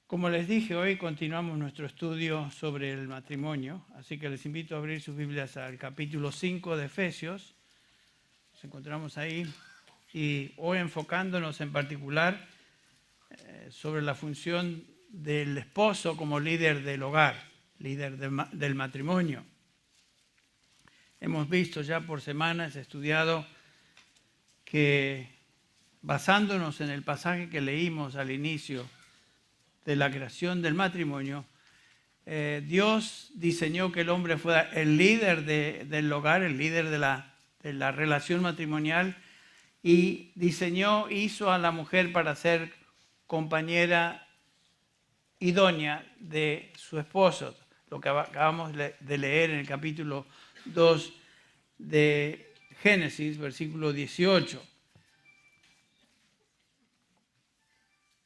Como les dije, hoy continuamos nuestro estudio sobre el matrimonio, así que les invito a abrir sus Biblias al capítulo 5 de Efesios. Nos encontramos ahí y hoy enfocándonos en particular sobre la función del esposo como líder del hogar, líder del matrimonio. Hemos visto ya por semanas, estudiado que basándonos en el pasaje que leímos al inicio de la creación del matrimonio, Dios diseñó que el hombre fuera el líder del hogar, el líder de la relación matrimonial, y hizo a la mujer para ser compañera idónea de su esposo, lo que acabamos de leer en el capítulo 2 de Génesis, versículo 18.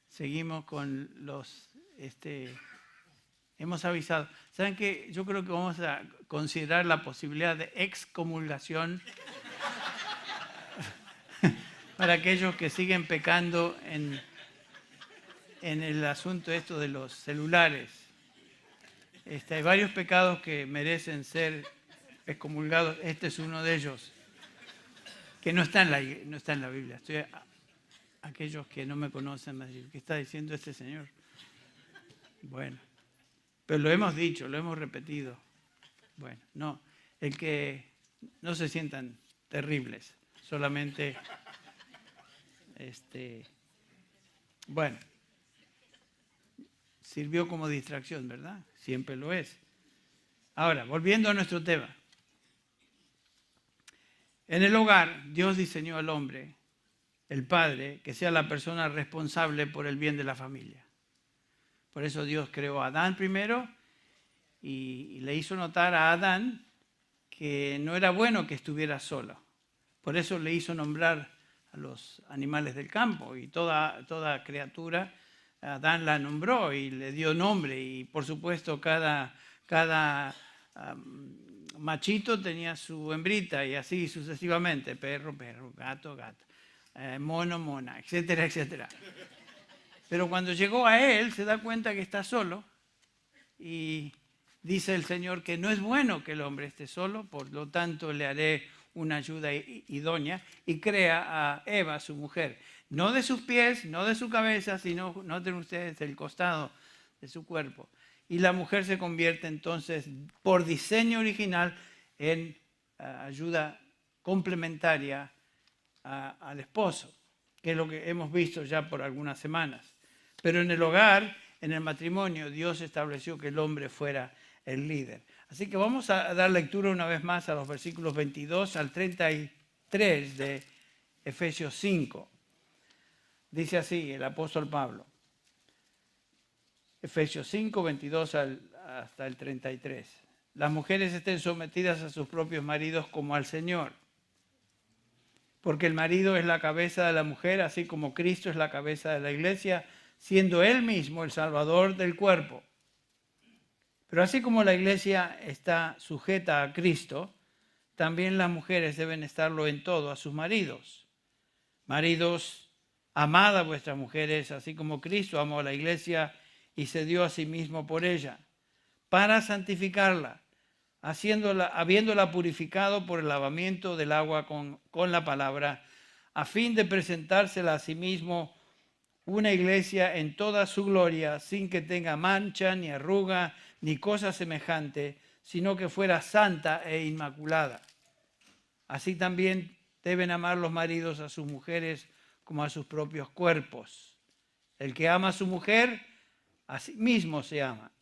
Seguimos con hemos avisado. ¿Saben qué? Yo creo que vamos a considerar la posibilidad de excomulgación para aquellos que siguen pecando en el asunto esto de los celulares. Hay varios pecados que merecen ser excomulgados. Este es uno de ellos, que no está en la Biblia. Aquellos que no me conocen me dicen, ¿qué está diciendo este señor? Bueno, pero lo hemos dicho, lo hemos repetido. Bueno, no, el que no se sientan terribles, solamente, bueno, sirvió como distracción, ¿verdad? Siempre lo es. Ahora, volviendo a nuestro tema. En el hogar, Dios diseñó al hombre, el padre, que sea la persona responsable por el bien de la familia. Por eso Dios creó a Adán primero y le hizo notar a Adán que no era bueno que estuviera solo. Por eso le hizo nombrar a los animales del campo y toda criatura, Adán la nombró y le dio nombre. Y por supuesto cada machito tenía su hembrita y así sucesivamente, perro, gato, mono, mona, etcétera, etcétera. Pero cuando llegó a él se da cuenta que está solo y dice el Señor que no es bueno que el hombre esté solo, por lo tanto le haré una ayuda idónea y crea a Eva, su mujer, no de sus pies, no de su cabeza, sino, noten ustedes, del costado de su cuerpo. Y la mujer se convierte entonces, por diseño original, en ayuda complementaria al esposo, que es lo que hemos visto ya por algunas semanas. Pero en el hogar, en el matrimonio, Dios estableció que el hombre fuera el líder. Así que vamos a dar lectura una vez más a los versículos 22 al 33 de Efesios 5. Dice así el apóstol Pablo. Efesios 5, 22 hasta el 33. Las mujeres estén sometidas a sus propios maridos como al Señor. Porque el marido es la cabeza de la mujer, así como Cristo es la cabeza de la iglesia, siendo Él mismo el Salvador del cuerpo. Pero así como la iglesia está sujeta a Cristo, también las mujeres deben estarlo en todo a sus maridos. Maridos, amad a vuestras mujeres, así como Cristo amó a la iglesia y se dio a sí mismo por ella, para santificarla, habiéndola purificado por el lavamiento del agua con la palabra, a fin de presentársela a sí mismo una iglesia en toda su gloria, sin que tenga mancha, ni arruga, ni cosa semejante, sino que fuera santa e inmaculada. Así también deben amar los maridos a sus mujeres como a sus propios cuerpos. El que ama a su mujer, a sí mismo se ama,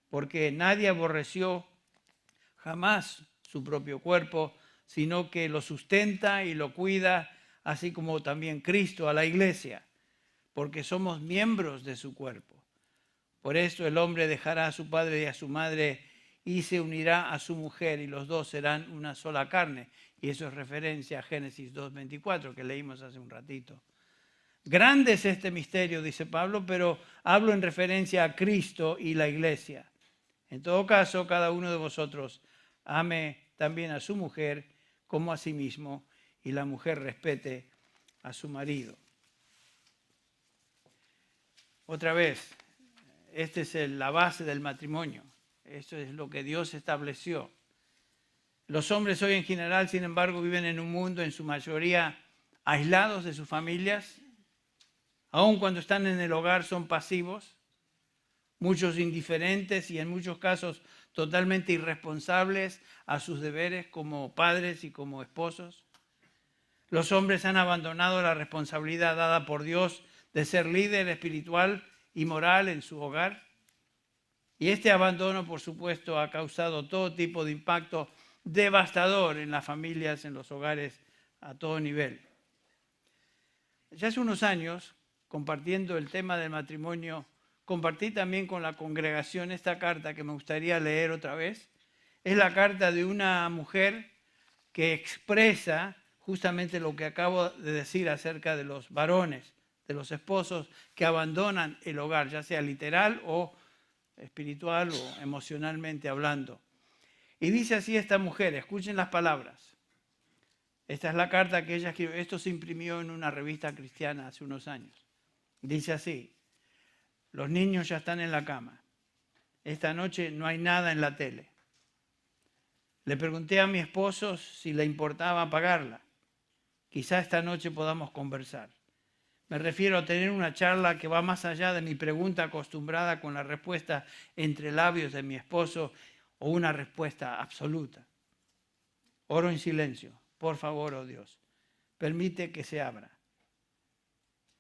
porque nadie aborreció jamás su propio cuerpo, sino que lo sustenta y lo cuida, así como también Cristo a la iglesia, porque somos miembros de su cuerpo. Por esto el hombre dejará a su padre y a su madre y se unirá a su mujer y los dos serán una sola carne. Y eso es referencia a Génesis 2:24 que leímos hace un ratito. Grande es este misterio, dice Pablo, pero hablo en referencia a Cristo y la iglesia. En todo caso, cada uno de vosotros ame también a su mujer como a sí mismo y la mujer respete a su marido. Otra vez, esta es la base del matrimonio. Eso es lo que Dios estableció. Los hombres hoy en general, sin embargo, viven en un mundo en su mayoría aislados de sus familias. Aun cuando están en el hogar son pasivos, muchos indiferentes y en muchos casos totalmente irresponsables a sus deberes como padres y como esposos. Los hombres han abandonado la responsabilidad dada por Dios de ser líder espiritual y moral en su hogar. Y este abandono, por supuesto, ha causado todo tipo de impacto devastador en las familias, en los hogares, a todo nivel. Ya hace unos años, compartiendo el tema del matrimonio, compartí también con la congregación esta carta que me gustaría leer otra vez. Es la carta de una mujer que expresa justamente lo que acabo de decir acerca de los varones, de los esposos que abandonan el hogar, ya sea literal o espiritual o emocionalmente hablando. Y dice así esta mujer, escuchen las palabras. Esta es la carta que ella escribió. Esto se imprimió en una revista cristiana hace unos años. Dice así: los niños ya están en la cama. Esta noche no hay nada en la tele. Le pregunté a mi esposo si le importaba apagarla. Quizá esta noche podamos conversar. Me refiero a tener una charla que va más allá de mi pregunta acostumbrada con la respuesta entre labios de mi esposo o una respuesta absoluta. Oro en silencio. Por favor, oh Dios, permite que se abra.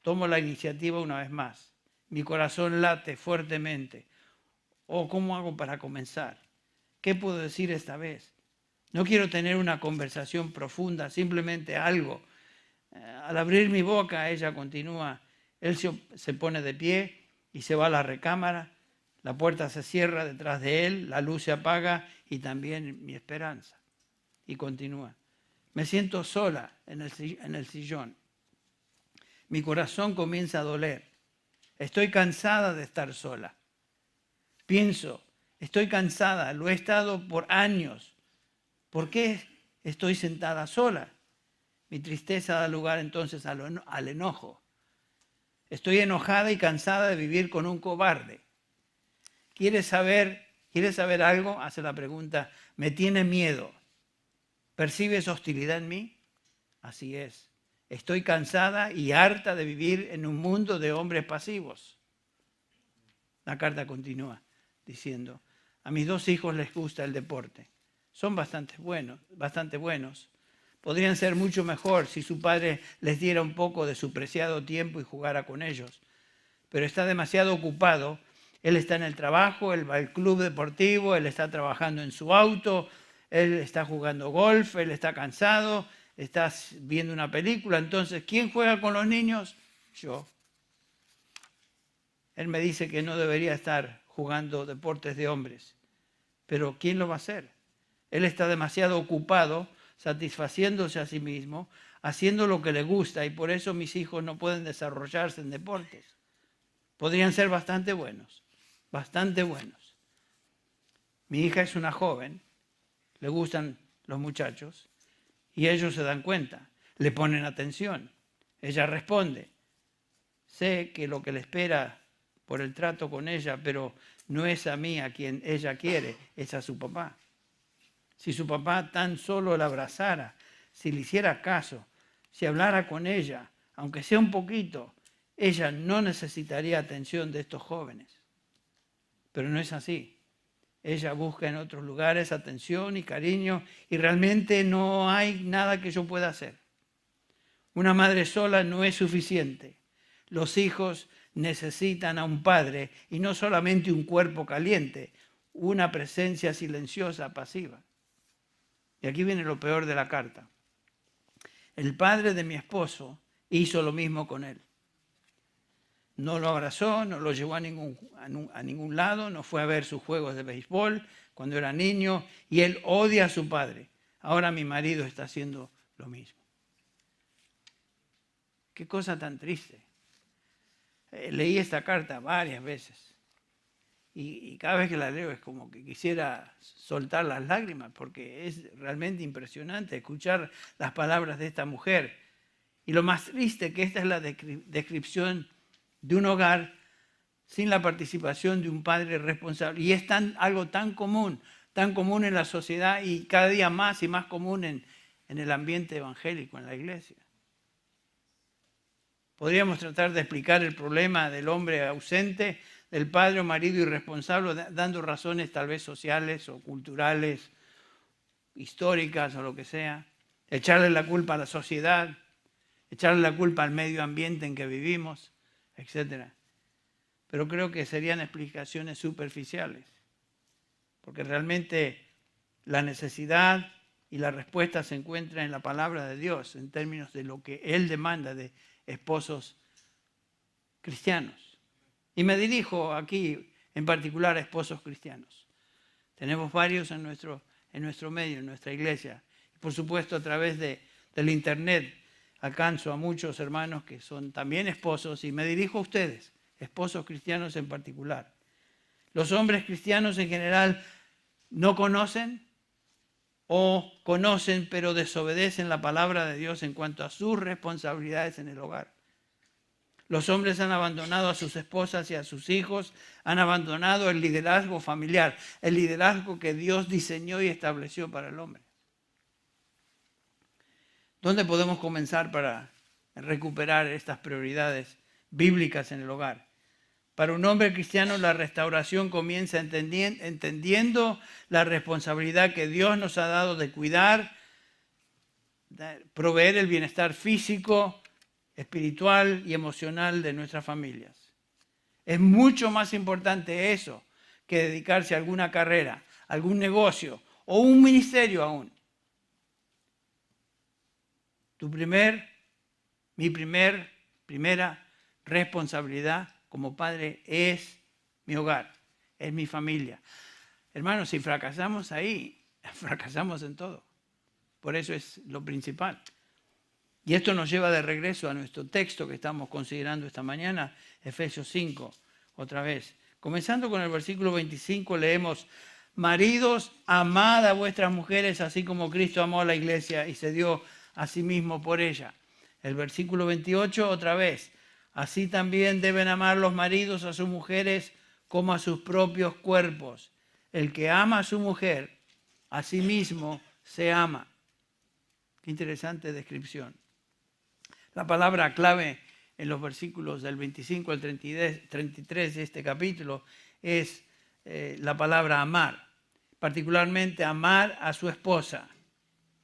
Tomo la iniciativa una vez más. Mi corazón late fuertemente. Oh, ¿cómo hago para comenzar? ¿Qué puedo decir esta vez? No quiero tener una conversación profunda, simplemente algo. Al abrir mi boca, ella continúa, él se pone de pie y se va a la recámara, la puerta se cierra detrás de él, la luz se apaga y también mi esperanza. Y continúa, me siento sola en el sillón. Mi corazón comienza a doler. Estoy cansada de estar sola. Pienso, estoy cansada, lo he estado por años. ¿Por qué estoy sentada sola? Mi tristeza da lugar entonces al enojo. Estoy enojada y cansada de vivir con un cobarde. ¿Quieres saber algo? Hace la pregunta. Me tiene miedo. ¿Percibes hostilidad en mí? Así es. Estoy cansada y harta de vivir en un mundo de hombres pasivos. La carta continúa diciendo, a mis 2 hijos les gusta el deporte. Son bastante buenos. Podrían ser mucho mejor si su padre les diera un poco de su preciado tiempo y jugara con ellos. Pero está demasiado ocupado. Él está en el trabajo, él va al club deportivo, él está trabajando en su auto, él está jugando golf, él está cansado, está viendo una película. Entonces, ¿quién juega con los niños? Yo. Él me dice que no debería estar jugando deportes de hombres. Pero ¿quién lo va a hacer? Él está demasiado ocupado satisfaciéndose a sí mismo, haciendo lo que le gusta, y por eso mis hijos no pueden desarrollarse en deportes. Podrían ser bastante buenos. Mi hija es una joven, le gustan los muchachos, y ellos se dan cuenta, le ponen atención. Ella responde, sé que lo que le espera por el trato con ella, pero no es a mí a quien ella quiere, es a su papá. Si su papá tan solo la abrazara, si le hiciera caso, si hablara con ella, aunque sea un poquito, ella no necesitaría atención de estos jóvenes. Pero no es así. Ella busca en otros lugares atención y cariño y realmente no hay nada que yo pueda hacer. Una madre sola no es suficiente. Los hijos necesitan a un padre y no solamente un cuerpo caliente, una presencia silenciosa, pasiva. Y aquí viene lo peor de la carta. El padre de mi esposo hizo lo mismo con él. No lo abrazó, no lo llevó a ningún lado, no fue a ver sus juegos de béisbol cuando era niño y él odia a su padre. Ahora mi marido está haciendo lo mismo. Qué cosa tan triste. Leí esta carta varias veces y cada vez que la leo es como que quisiera soltar las lágrimas porque es realmente impresionante escuchar las palabras de esta mujer. Y lo más triste que esta es la descripción de un hogar sin la participación de un padre responsable. Y es algo tan común en la sociedad y cada día más y más común en el ambiente evangélico, en la iglesia. Podríamos tratar de explicar el problema del hombre ausente, del padre o marido irresponsable, dando razones tal vez sociales o culturales, históricas o lo que sea. Echarle la culpa a la sociedad, echarle la culpa al medio ambiente en que vivimos, etc. Pero creo que serían explicaciones superficiales, porque realmente la necesidad y la respuesta se encuentra en la palabra de Dios, en términos de lo que Él demanda de esposos cristianos. Y me dirijo aquí en particular a esposos cristianos. Tenemos varios en nuestro medio, en nuestra iglesia. Y por supuesto, a través del internet alcanzo a muchos hermanos que son también esposos y me dirijo a ustedes, esposos cristianos en particular. Los hombres cristianos en general no conocen o conocen pero desobedecen la palabra de Dios en cuanto a sus responsabilidades en el hogar. Los hombres han abandonado a sus esposas y a sus hijos, han abandonado el liderazgo familiar, el liderazgo que Dios diseñó y estableció para el hombre. ¿Dónde podemos comenzar para recuperar estas prioridades bíblicas en el hogar? Para un hombre cristiano la restauración comienza entendiendo la responsabilidad que Dios nos ha dado de cuidar, de proveer el bienestar físico, espiritual y emocional de nuestras familias. Es mucho más importante eso que dedicarse a alguna carrera, algún negocio o un ministerio aún. Mi primera responsabilidad como padre es mi hogar, es mi familia. Hermanos, si fracasamos ahí, fracasamos en todo. Por eso es lo principal. Y esto nos lleva de regreso a nuestro texto que estamos considerando esta mañana, Efesios 5, otra vez. Comenzando con el versículo 25, leemos: maridos, amad a vuestras mujeres, así como Cristo amó a la iglesia y se dio a sí mismo por ella. El versículo 28, otra vez: así también deben amar los maridos a sus mujeres como a sus propios cuerpos. El que ama a su mujer, a sí mismo se ama. Qué interesante descripción. La palabra clave en los versículos del 25 al 33 de este capítulo es la palabra amar. Particularmente amar a su esposa.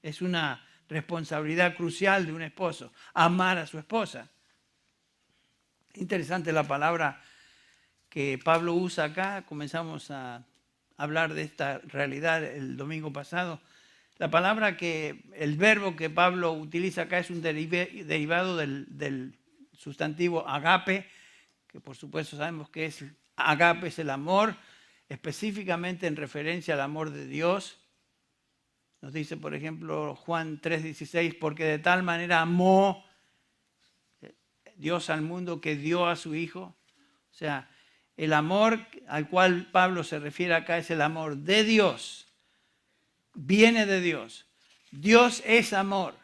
Es una responsabilidad crucial de un esposo, amar a su esposa. Interesante la palabra que Pablo usa acá. Comenzamos a hablar de esta realidad el domingo pasado. El verbo que Pablo utiliza acá es un derivado del sustantivo agape, que por supuesto sabemos que es agape, es el amor, específicamente en referencia al amor de Dios. Nos dice, por ejemplo, Juan 3:16, porque de tal manera amó Dios al mundo que dio a su Hijo. O sea, el amor al cual Pablo se refiere acá es el amor de Dios. Viene de Dios. Dios es amor.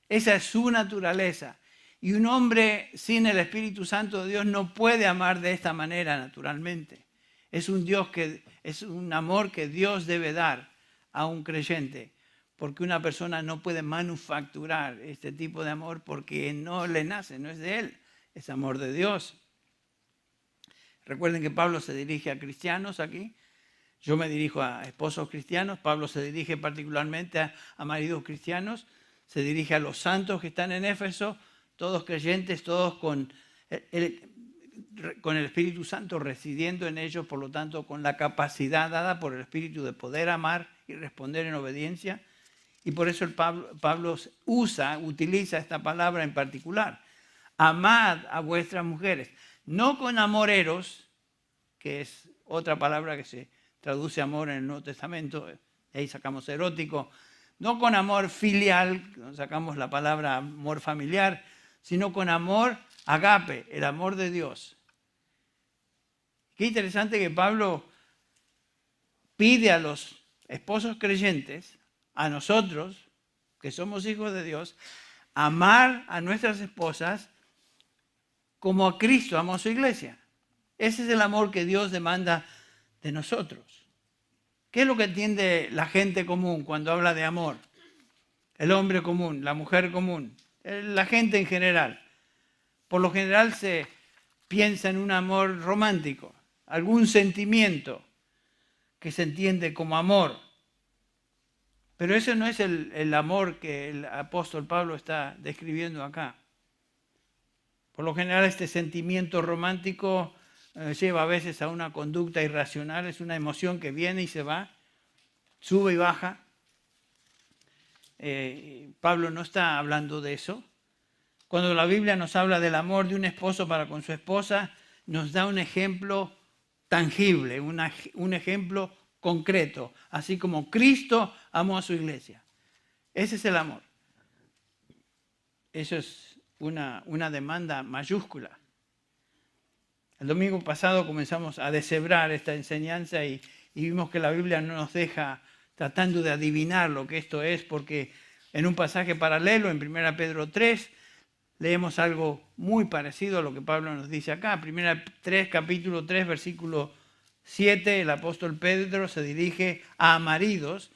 Esa es su naturaleza. Y un hombre sin el Espíritu Santo de Dios no puede amar de esta manera naturalmente. Es un amor que Dios debe dar a un creyente, porque una persona no puede manufacturar este tipo de amor porque no le nace, no es de él, es amor de Dios. Recuerden que Pablo se dirige a cristianos aquí. Yo me dirijo a esposos cristianos. Pablo se dirige particularmente a maridos cristianos. Se dirige a los santos que están en Éfeso, todos creyentes, todos con el Espíritu Santo residiendo en ellos, por lo tanto con la capacidad dada por el Espíritu de poder amar y responder en obediencia. Y por eso Pablo utiliza esta palabra en particular. Amad a vuestras mujeres. No con amor eros, que es otra palabra que se traduce amor en el Nuevo Testamento, ahí sacamos erótico. No con amor filial, sacamos la palabra amor familiar, sino con amor agape, el amor de Dios. Qué interesante que Pablo pide a los esposos creyentes, a nosotros, que somos hijos de Dios, amar a nuestras esposas como a Cristo amó a su iglesia. Ese es el amor que Dios demanda de nosotros. ¿Qué es lo que entiende la gente común cuando habla de amor? El hombre común, la mujer común, la gente en general. Por lo general se piensa en un amor romántico, algún sentimiento que se entiende como amor. Pero ese no es el amor que el apóstol Pablo está describiendo acá. Por lo general este sentimiento romántico lleva a veces a una conducta irracional, es una emoción que viene y se va, sube y baja. Pablo no está hablando de eso. Cuando la Biblia nos habla del amor de un esposo para con su esposa, nos da un ejemplo tangible, un ejemplo concreto, así como Cristo amó a su iglesia. Ese es el amor. Eso es una demanda mayúscula. El domingo pasado comenzamos a deshebrar esta enseñanza y vimos que la Biblia no nos deja tratando de adivinar lo que esto es, porque en un pasaje paralelo, en 1 Pedro 3, leemos algo muy parecido a lo que Pablo nos dice acá. 1 capítulo 3, versículo 7, el apóstol Pedro se dirige a maridos.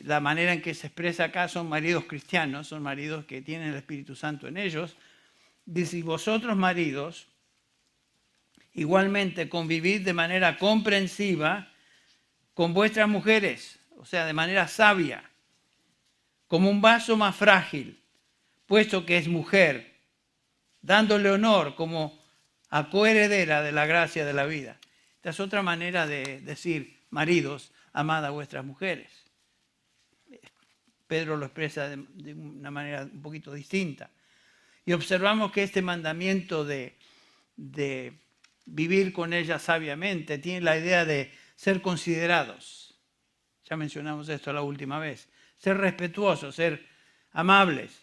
La manera en que se expresa acá son maridos cristianos, son maridos que tienen el Espíritu Santo en ellos. Dice, y vosotros maridos, igualmente convivid de manera comprensiva con vuestras mujeres, o sea, de manera sabia, como un vaso más frágil, puesto que es mujer, dándole honor como a coheredera de la gracia de la vida. Esta es otra manera de decir, maridos, amad a vuestras mujeres. Pedro lo expresa de una manera un poquito distinta. Y observamos que este mandamiento de vivir con ellas sabiamente tiene la idea de ser considerados. Ya mencionamos esto la última vez. Ser respetuosos, ser amables,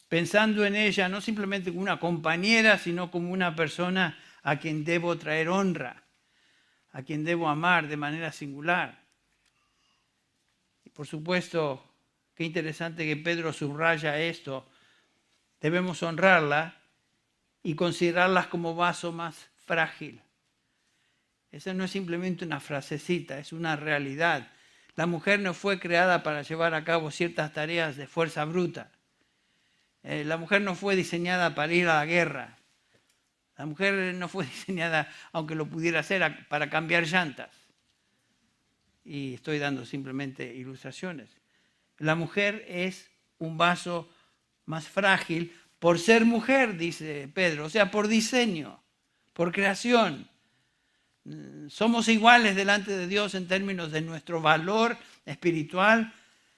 pensando en ella no simplemente como una compañera, sino como una persona a quien debo traer honra, a quien debo amar de manera singular. Y por supuesto, qué interesante que Pedro subraya esto. Debemos honrarla y considerarlas como vaso más frágil. Esa no es simplemente una frasecita, es una realidad. La mujer no fue creada para llevar a cabo ciertas tareas de fuerza bruta. La mujer no fue diseñada para ir a la guerra. La mujer no fue diseñada, aunque lo pudiera hacer, para cambiar llantas. Y estoy dando simplemente ilustraciones. La mujer es un vaso más frágil por ser mujer, dice Pedro, o sea, por diseño, por creación. Somos iguales delante de Dios en términos de nuestro valor espiritual.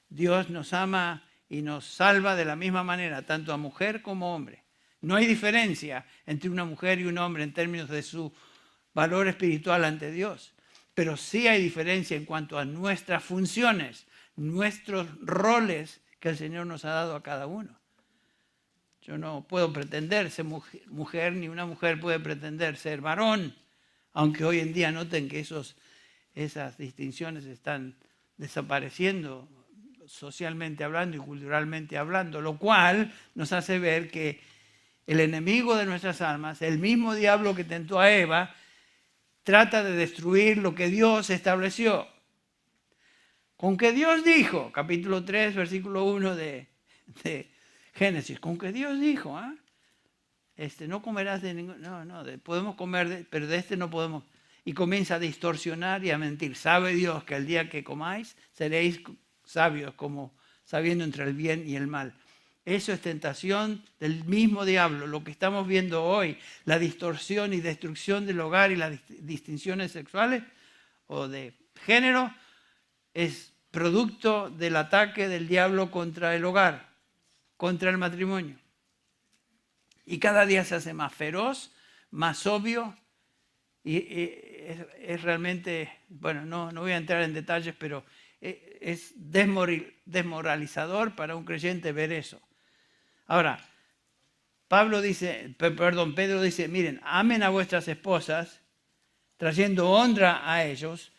Dios nos ama y nos salva de la misma manera, tanto a mujer como a hombre. No hay diferencia entre una mujer y un hombre en términos de su valor espiritual ante Dios, pero sí hay diferencia en cuanto a nuestras funciones, nuestros roles que el Señor nos ha dado a cada uno. Yo no puedo pretender ser mujer, ni una mujer puede pretender ser varón, aunque hoy en día noten que esas distinciones están desapareciendo socialmente hablando y culturalmente hablando, lo cual nos hace ver que el enemigo de nuestras almas, el mismo diablo que tentó a Eva, trata de destruir lo que Dios estableció. Con que Dios dijo, capítulo 3, versículo 1 de Génesis, con que Dios dijo, no comerás de ningún, podemos comer, pero de este no podemos. Y comienza a distorsionar y a mentir. Sabe Dios que el día que comáis seréis sabios, como sabiendo entre el bien y el mal. Eso es tentación del mismo diablo. Lo que estamos viendo hoy, la distorsión y destrucción del hogar y las distinciones sexuales o de género, es producto del ataque del diablo contra el hogar, contra el matrimonio. Y cada día se hace más feroz, más obvio, y es realmente, bueno, no voy a entrar en detalles, pero es desmoralizador para un creyente ver eso. Ahora, Pedro dice, miren, amen a vuestras esposas, trayendo honra a ellas,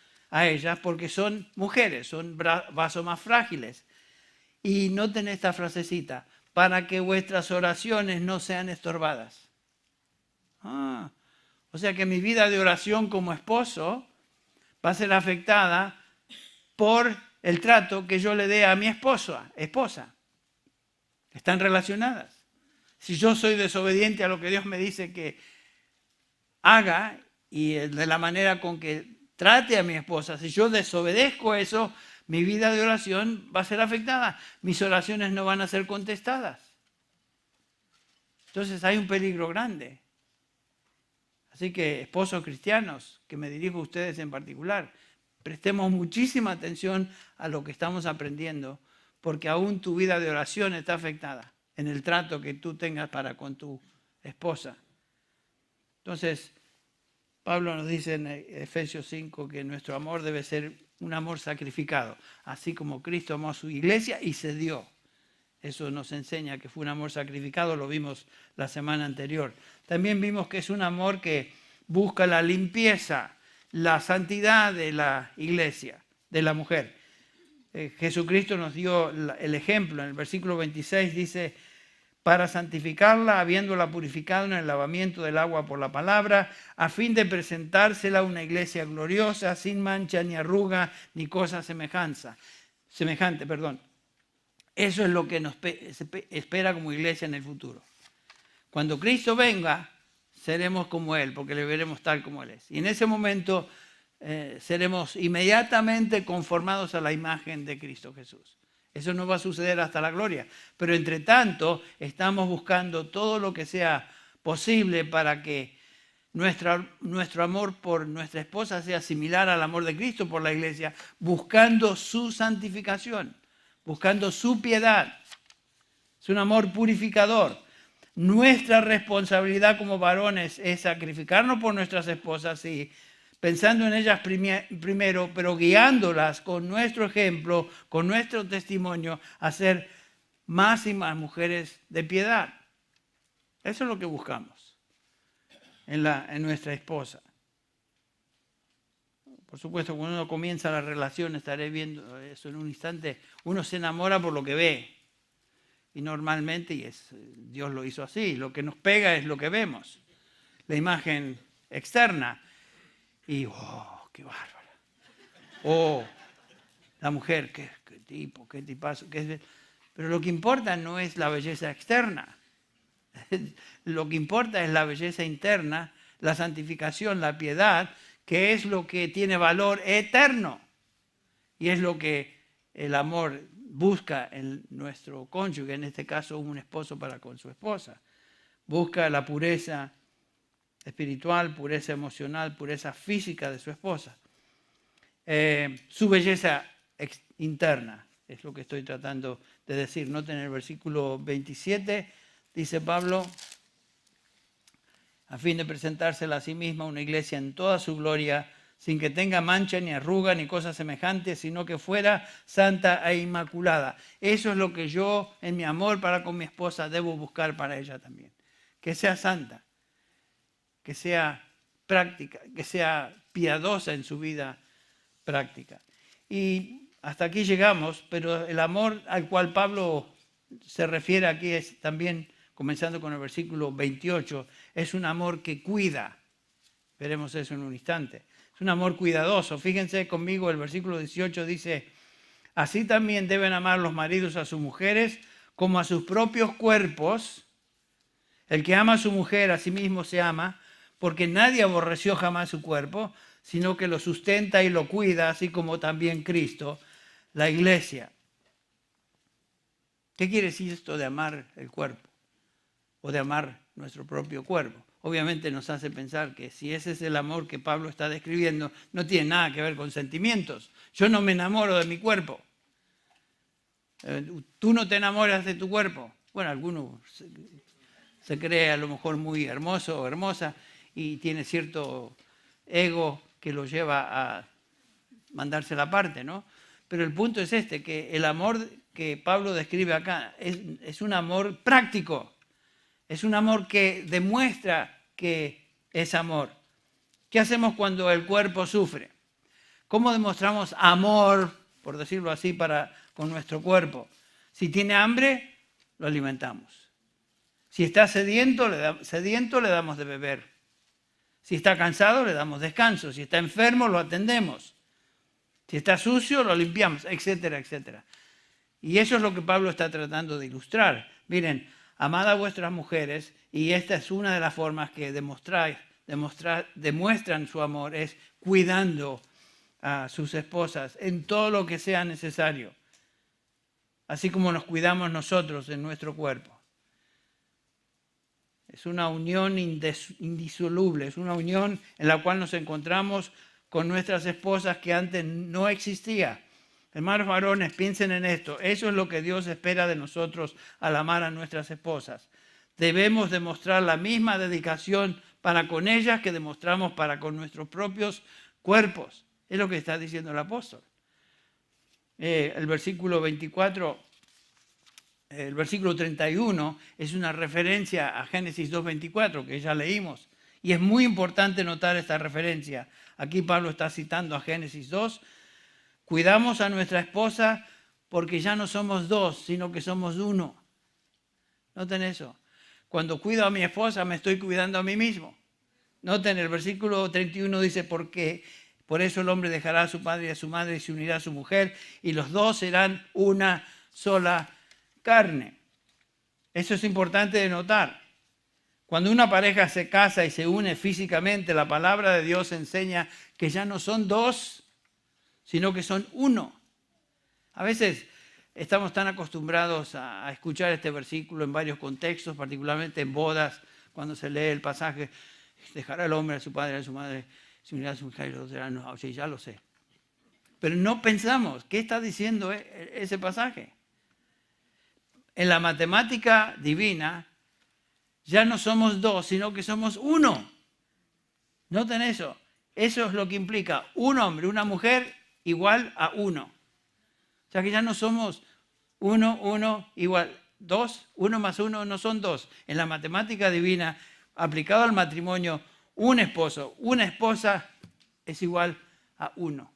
porque son mujeres, son vasos más frágiles. Y noten esta frasecita, para que vuestras oraciones no sean estorbadas. O sea que mi vida de oración como esposo va a ser afectada por el trato que yo le dé a mi esposa. Están relacionadas. Si yo soy desobediente a lo que Dios me dice que haga y de la manera con que trate a mi esposa, si yo desobedezco eso, mi vida de oración va a ser afectada. Mis oraciones no van a ser contestadas. Entonces hay un peligro grande. Así que, esposos cristianos, que me dirijo a ustedes en particular, prestemos muchísima atención a lo que estamos aprendiendo, porque aún tu vida de oración está afectada en el trato que tú tengas para con tu esposa. Entonces, Pablo nos dice en Efesios 5 que nuestro amor debe ser un amor sacrificado, así como Cristo amó a su iglesia y se dio. Eso nos enseña que fue un amor sacrificado, lo vimos la semana anterior. También vimos que es un amor que busca la limpieza, la santidad de la iglesia, de la mujer. Jesucristo nos dio el ejemplo. En el versículo 26 dice, para santificarla, habiéndola purificado en el lavamiento del agua por la palabra, a fin de presentársela a una iglesia gloriosa, sin mancha, ni arruga, ni cosa semejante. Eso es lo que nos espera como iglesia en el futuro. Cuando Cristo venga, seremos como Él, porque le veremos tal como Él es. Y en ese momento seremos inmediatamente conformados a la imagen de Cristo Jesús. Eso no va a suceder hasta la gloria. Pero entre tanto, estamos buscando todo lo que sea posible para que nuestro amor por nuestra esposa sea similar al amor de Cristo por la iglesia, buscando su santificación, buscando su piedad. Es un amor purificador. Nuestra responsabilidad como varones es sacrificarnos por nuestras esposas y pensando en ellas primero, pero guiándolas con nuestro ejemplo, con nuestro testimonio, a ser más y más mujeres de piedad. Eso es lo que buscamos en nuestra esposa. Por supuesto, cuando uno comienza la relación, estaré viendo eso en un instante, uno se enamora por lo que ve. Y normalmente, Dios lo hizo así, lo que nos pega es lo que vemos, la imagen externa. Y, qué bárbara. La mujer, qué tipo, qué tipazo. Pero lo que importa no es la belleza externa. Lo que importa es la belleza interna, la santificación, la piedad, que es lo que tiene valor eterno. Y es lo que el amor busca en nuestro cónyuge, en este caso un esposo para con su esposa. Busca la pureza espiritual, pureza emocional, pureza física de su esposa. Su belleza interna, es lo que estoy tratando de decir. Noten el versículo 27, dice Pablo, a fin de presentársela a sí misma una iglesia en toda su gloria, sin que tenga mancha, ni arruga, ni cosa semejante, sino que fuera santa e inmaculada. Eso es lo que yo, en mi amor para con mi esposa, debo buscar para ella también. Que sea santa, que sea práctica, que sea piadosa en su vida práctica. Y hasta aquí llegamos, pero el amor al cual Pablo se refiere aquí es también, comenzando con el versículo 28, es un amor que cuida. Veremos eso en un instante. Es un amor cuidadoso. Fíjense conmigo, el versículo 18 dice, así también deben amar los maridos a sus mujeres como a sus propios cuerpos. El que ama a su mujer a sí mismo se ama, porque nadie aborreció jamás su cuerpo, sino que lo sustenta y lo cuida, así como también Cristo, la iglesia. ¿Qué quiere decir esto de amar el cuerpo? O de amar nuestro propio cuerpo. Obviamente nos hace pensar que si ese es el amor que Pablo está describiendo, no tiene nada que ver con sentimientos. Yo no me enamoro de mi cuerpo. ¿Tú no te enamoras de tu cuerpo? Bueno, alguno se cree a lo mejor muy hermoso o hermosa y tiene cierto ego que lo lleva a mandarse la parte, ¿no? Pero el punto es este, que el amor que Pablo describe acá es un amor práctico. Es un amor que demuestra que es amor. ¿Qué hacemos cuando el cuerpo sufre? ¿Cómo demostramos amor, por decirlo así, con nuestro cuerpo? Si tiene hambre, lo alimentamos. Si está sediento, le damos de beber. Si está cansado, le damos descanso. Si está enfermo, lo atendemos. Si está sucio, lo limpiamos, etcétera, etcétera. Y eso es lo que Pablo está tratando de ilustrar. Miren, amad a vuestras mujeres, y esta es una de las formas que demuestran su amor, es cuidando a sus esposas en todo lo que sea necesario, así como nos cuidamos nosotros en nuestro cuerpo. Es una unión indisoluble, es una unión en la cual nos encontramos con nuestras esposas que antes no existía. Hermanos varones, piensen en esto. Eso es lo que Dios espera de nosotros al amar a nuestras esposas. Debemos demostrar la misma dedicación para con ellas que demostramos para con nuestros propios cuerpos. Es lo que está diciendo el apóstol. El versículo 24, el versículo 31 es una referencia a Génesis 2:24 que ya leímos. Y es muy importante notar esta referencia. Aquí Pablo está citando a Génesis 2. Cuidamos a nuestra esposa porque ya no somos dos, sino que somos uno. Noten eso. Cuando cuido a mi esposa, me estoy cuidando a mí mismo. Noten, el versículo 31 dice, porque por eso el hombre dejará a su padre y a su madre y se unirá a su mujer, y los dos serán una sola carne. Eso es importante de notar. Cuando una pareja se casa y se une físicamente, la palabra de Dios enseña que ya no son dos, sino que son uno. A veces estamos tan acostumbrados a escuchar este versículo en varios contextos, particularmente en bodas, cuando se lee el pasaje, dejará el hombre a su padre y a su madre, se unirá a su mujer y los dos serán uno. Sí, ya lo sé. Pero no pensamos, ¿qué está diciendo ese pasaje? En la matemática divina, ya no somos dos, sino que somos uno. Noten eso. Eso es lo que implica un hombre, una mujer igual a uno. O sea que ya no somos uno igual. Dos, uno más uno no son dos. En la matemática divina, aplicado al matrimonio, un esposo, una esposa es igual a uno.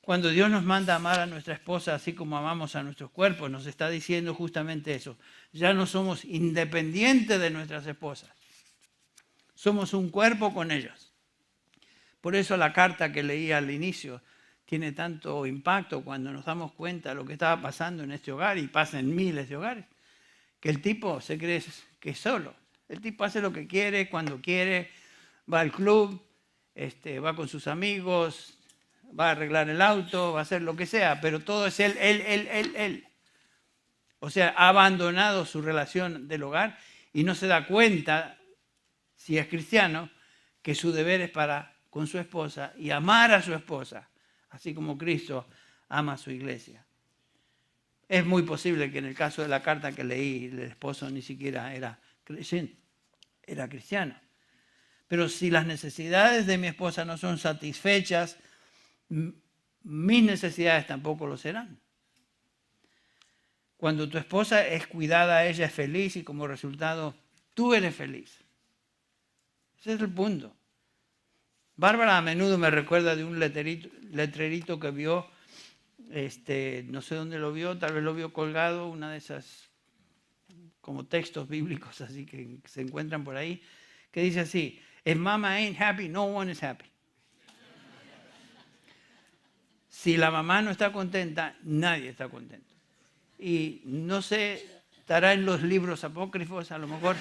Cuando Dios nos manda a amar a nuestra esposa así como amamos a nuestros cuerpos, nos está diciendo justamente eso. Ya no somos independientes de nuestras esposas. Somos un cuerpo con ellas. Por eso la carta que leí al inicio tiene tanto impacto cuando nos damos cuenta de lo que estaba pasando en este hogar, y pasa en miles de hogares, que el tipo se cree que es solo. El tipo hace lo que quiere, cuando quiere, va al club, va con sus amigos, va a arreglar el auto, va a hacer lo que sea, pero todo es él. O sea, ha abandonado su relación del hogar y no se da cuenta, si es cristiano, que su deber es para con su esposa y amar a su esposa, así como Cristo ama a su iglesia. Es muy posible que en el caso de la carta que leí, el esposo ni siquiera era creyente, era cristiano. Pero si las necesidades de mi esposa no son satisfechas, mis necesidades tampoco lo serán. Cuando tu esposa es cuidada, ella es feliz y como resultado tú eres feliz. Ese es el punto. Bárbara a menudo me recuerda de un letrerito que vio, no sé dónde lo vio, tal vez lo vio colgado, una de esas como textos bíblicos así que se encuentran por ahí, que dice así: if mama ain't happy, no one is happy. Si la mamá no está contenta, nadie está contento. Y no sé, estará en los libros apócrifos a lo mejor,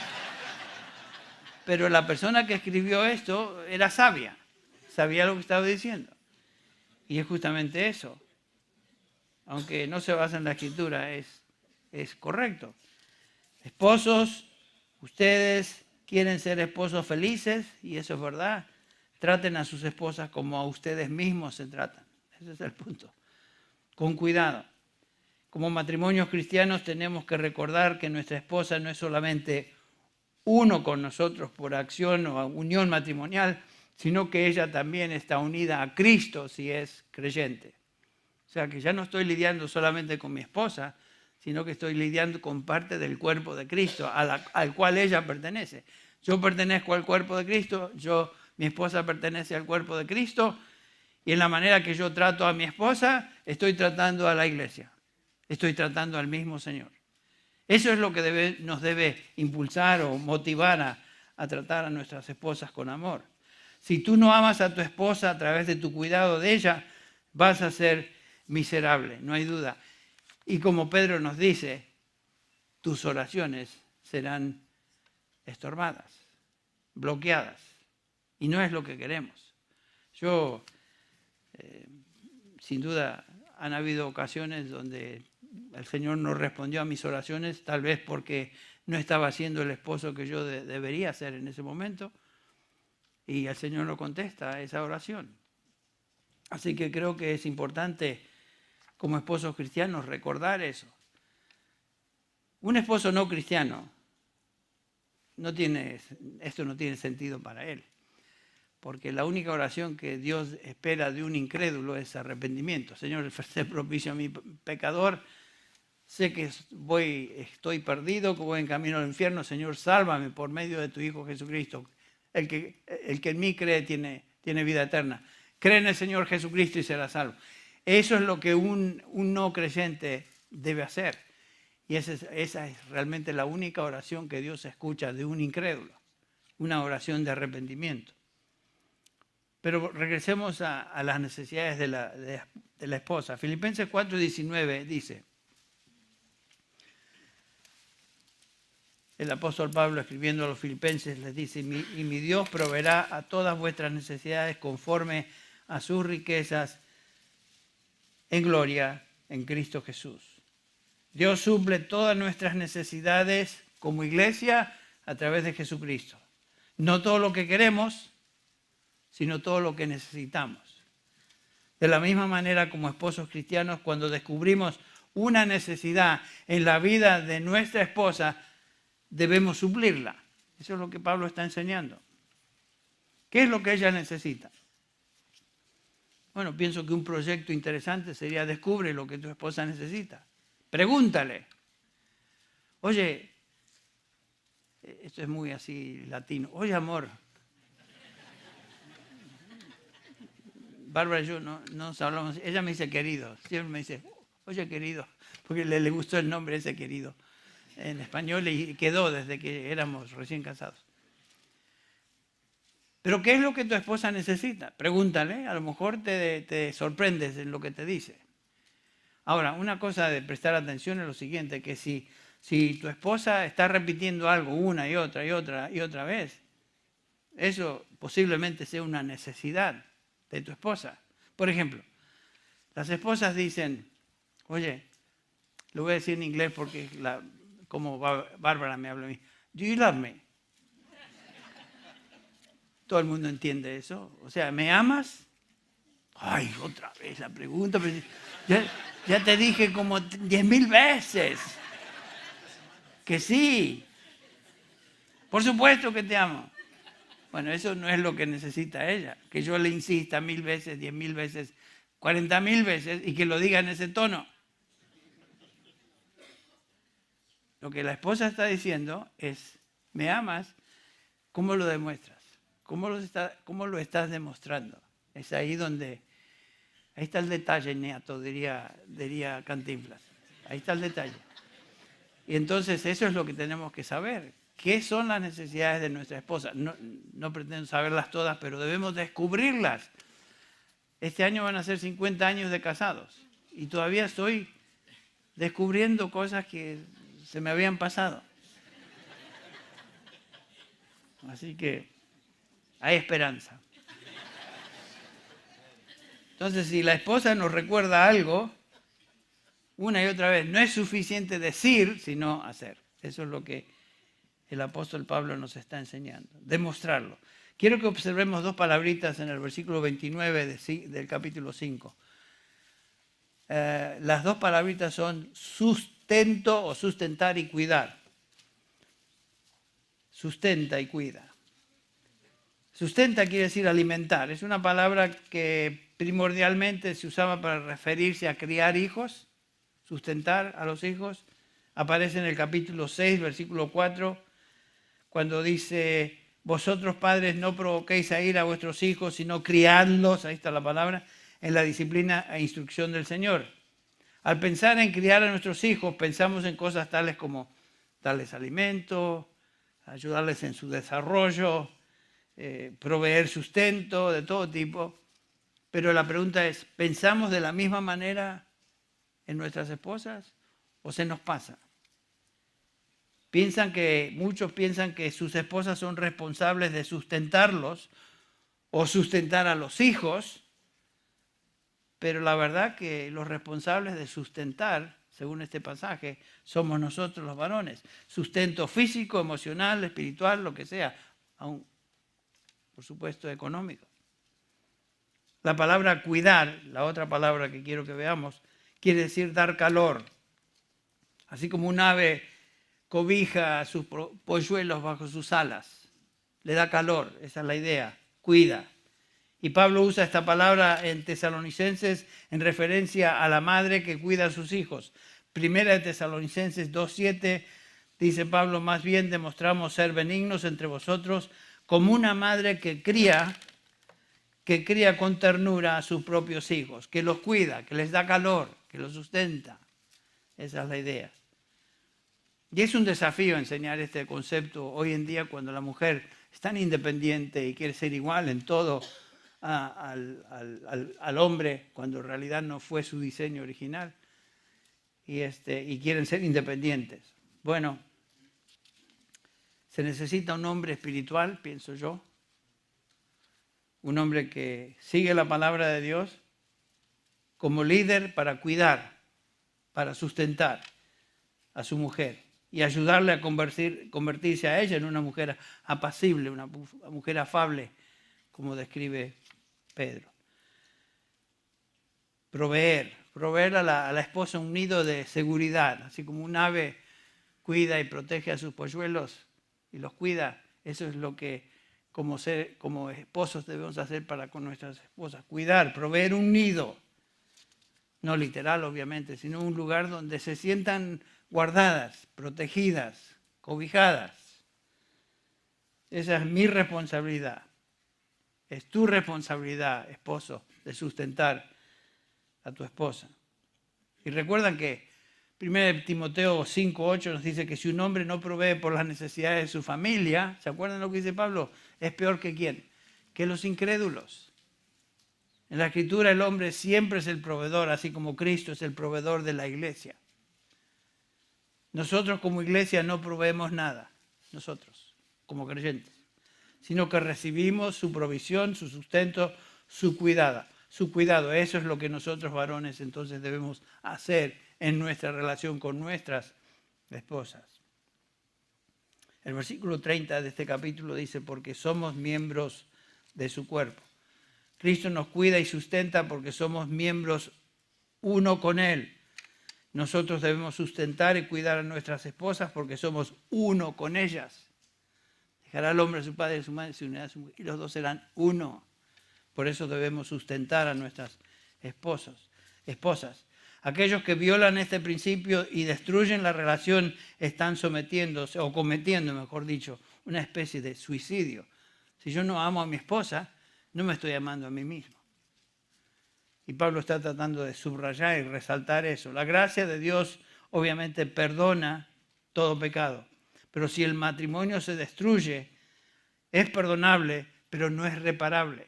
pero la persona que escribió esto era sabia, sabía lo que estaba diciendo. Y es justamente eso. Aunque no se basa en la escritura, es correcto. Esposos, ustedes quieren ser esposos felices, y eso es verdad. Traten a sus esposas como a ustedes mismos se tratan. Ese es el punto. Con cuidado. Como matrimonios cristianos tenemos que recordar que nuestra esposa no es solamente uno con nosotros por acción o unión matrimonial, sino que ella también está unida a Cristo si es creyente. O sea que ya no estoy lidiando solamente con mi esposa, sino que estoy lidiando con parte del cuerpo de Cristo al cual ella pertenece. Yo pertenezco al cuerpo de Cristo, mi esposa pertenece al cuerpo de Cristo, y en la manera que yo trato a mi esposa, estoy tratando a la iglesia, estoy tratando al mismo Señor. Eso es lo que nos debe impulsar o motivar a tratar a nuestras esposas con amor. Si tú no amas a tu esposa a través de tu cuidado de ella, vas a ser miserable, no hay duda. Y como Pedro nos dice, tus oraciones serán estorbadas, bloqueadas. Y no es lo que queremos. Sin duda, han habido ocasiones donde el Señor no respondió a mis oraciones, tal vez porque no estaba siendo el esposo que yo debería ser en ese momento, y el Señor no contesta a esa oración. Así que creo que es importante, como esposos cristianos, recordar eso. Un esposo no cristiano, esto no tiene sentido para él, porque la única oración que Dios espera de un incrédulo es arrepentimiento. Señor, sé propicio a mi pecador, sé que estoy perdido, que voy en camino al infierno. Señor, sálvame por medio de tu Hijo Jesucristo. El que en mí cree tiene vida eterna. Cree en el Señor Jesucristo y será salvo. Eso es lo que un no creyente debe hacer. Y esa es realmente la única oración que Dios escucha de un incrédulo. Una oración de arrepentimiento. Pero regresemos a las necesidades de la esposa. Filipenses 4:19 dice, el apóstol Pablo escribiendo a los filipenses les dice, y mi Dios proveerá a todas vuestras necesidades conforme a sus riquezas en gloria en Cristo Jesús. Dios suple todas nuestras necesidades como iglesia a través de Jesucristo. No todo lo que queremos, sino todo lo que necesitamos. De la misma manera como esposos cristianos, cuando descubrimos una necesidad en la vida de nuestra esposa, debemos suplirla. Eso es lo que Pablo está enseñando. ¿Qué es lo que ella necesita? Bueno, pienso que un proyecto interesante sería descubre lo que tu esposa necesita. Pregúntale. Oye, esto es muy así latino. Oye, amor. Bárbara y yo no nos hablamos. Ella me dice querido. Siempre me dice, oye, querido. Porque le gustó el nombre ese querido en español y quedó desde que éramos recién casados. Pero ¿qué es lo que tu esposa necesita? Pregúntale, a lo mejor te sorprendes en lo que te dice. Ahora, una cosa de prestar atención es lo siguiente, que si tu esposa está repitiendo algo una y otra vez, eso posiblemente sea una necesidad de tu esposa. Por ejemplo, las esposas dicen, oye, lo voy a decir en inglés porque como Bárbara me habla a mí, do you love me? Todo el mundo entiende eso. O sea, ¿me amas? Ay, otra vez la pregunta. Pero ya te dije como 10,000 veces que sí. Por supuesto que te amo. Bueno, eso no es lo que necesita ella. Que yo le insista 1,000 veces, 10,000 veces, 40,000 veces y que lo diga en ese tono. Lo que la esposa está diciendo es, ¿me amas? ¿Cómo lo demuestras? ¿Cómo lo estás demostrando? Es ahí está el detalle, Neato, diría Cantinflas. Ahí está el detalle. Y entonces eso es lo que tenemos que saber. ¿Qué son las necesidades de nuestra esposa? No pretendo saberlas todas, pero debemos descubrirlas. Este año van a ser 50 años de casados y todavía estoy descubriendo cosas que se me habían pasado. Así que hay esperanza. Entonces, si la esposa nos recuerda algo, una y otra vez, no es suficiente decir, sino hacer. Eso es lo que el apóstol Pablo nos está enseñando, demostrarlo. Quiero que observemos dos palabritas en el versículo 29 del capítulo 5. Las dos palabritas son sustento o sustentar y cuidar. Sustenta y cuida. Sustenta quiere decir alimentar. Es una palabra que primordialmente se usaba para referirse a criar hijos, sustentar a los hijos. Aparece en el capítulo 6, versículo 4, cuando dice, vosotros padres no provoquéis a ir a vuestros hijos, sino criadlos, ahí está la palabra, en la disciplina e instrucción del Señor. Al pensar en criar a nuestros hijos, pensamos en cosas tales como darles alimento, ayudarles en su desarrollo, proveer sustento de todo tipo. Pero la pregunta es, ¿pensamos de la misma manera en nuestras esposas o se nos pasa? Muchos piensan que sus esposas son responsables de sustentarlos o sustentar a los hijos, pero la verdad que los responsables de sustentar, según este pasaje, somos nosotros los varones. Sustento físico, emocional, espiritual, lo que sea, aún, por supuesto, económico. La palabra cuidar, la otra palabra que quiero que veamos, quiere decir dar calor. Así como un ave cobija a sus polluelos bajo sus alas, le da calor, esa es la idea, cuida. Y Pablo usa esta palabra en Tesalonicenses en referencia a la madre que cuida a sus hijos. Primera de Tesalonicenses 2:7 dice Pablo, más bien demostramos ser benignos entre vosotros como una madre que cría con ternura a sus propios hijos, que los cuida, que les da calor, que los sustenta. Esa es la idea. Y es un desafío enseñar este concepto hoy en día cuando la mujer es tan independiente y quiere ser igual en todo al hombre, cuando en realidad no fue su diseño original, y quieren ser independientes. Bueno, se necesita un hombre espiritual, pienso yo, un hombre que sigue la palabra de Dios como líder para cuidar, para sustentar a su mujer y ayudarle a convertirse a ella en una mujer apacible, una mujer afable, como describe Pedro. Proveer a la esposa un nido de seguridad, así como un ave cuida y protege a sus polluelos y los cuida. Eso es lo que como esposos debemos hacer para con nuestras esposas. Cuidar, proveer un nido, no literal obviamente, sino un lugar donde se sientan guardadas, protegidas, cobijadas. Esa es mi responsabilidad. Es tu responsabilidad, esposo, de sustentar a tu esposa. Y recuerdan que 1 Timoteo 5:8 nos dice que si un hombre no provee por las necesidades de su familia, ¿se acuerdan lo que dice Pablo? Es peor que ¿quién? Que los incrédulos. En la Escritura el hombre siempre es el proveedor, así como Cristo es el proveedor de la iglesia. Nosotros como iglesia no proveemos nada, nosotros como creyentes, sino que recibimos su provisión, su sustento, su cuidado. Eso es lo que nosotros varones entonces debemos hacer en nuestra relación con nuestras esposas. El versículo 30 de este capítulo dice, porque somos miembros de su cuerpo. Cristo nos cuida y sustenta porque somos miembros uno con Él. Nosotros debemos sustentar y cuidar a nuestras esposas porque somos uno con ellas. Dejará al hombre a su padre y a su madre, se unirá a su mujer, y los dos serán uno. Por eso debemos sustentar a nuestras esposas. Aquellos que violan este principio y destruyen la relación están sometiéndose, o cometiendo, mejor dicho, una especie de suicidio. Si yo no amo a mi esposa, no me estoy amando a mí mismo. Y Pablo está tratando de subrayar y resaltar eso. La gracia de Dios obviamente perdona todo pecado. Pero si el matrimonio se destruye, es perdonable, pero no es reparable.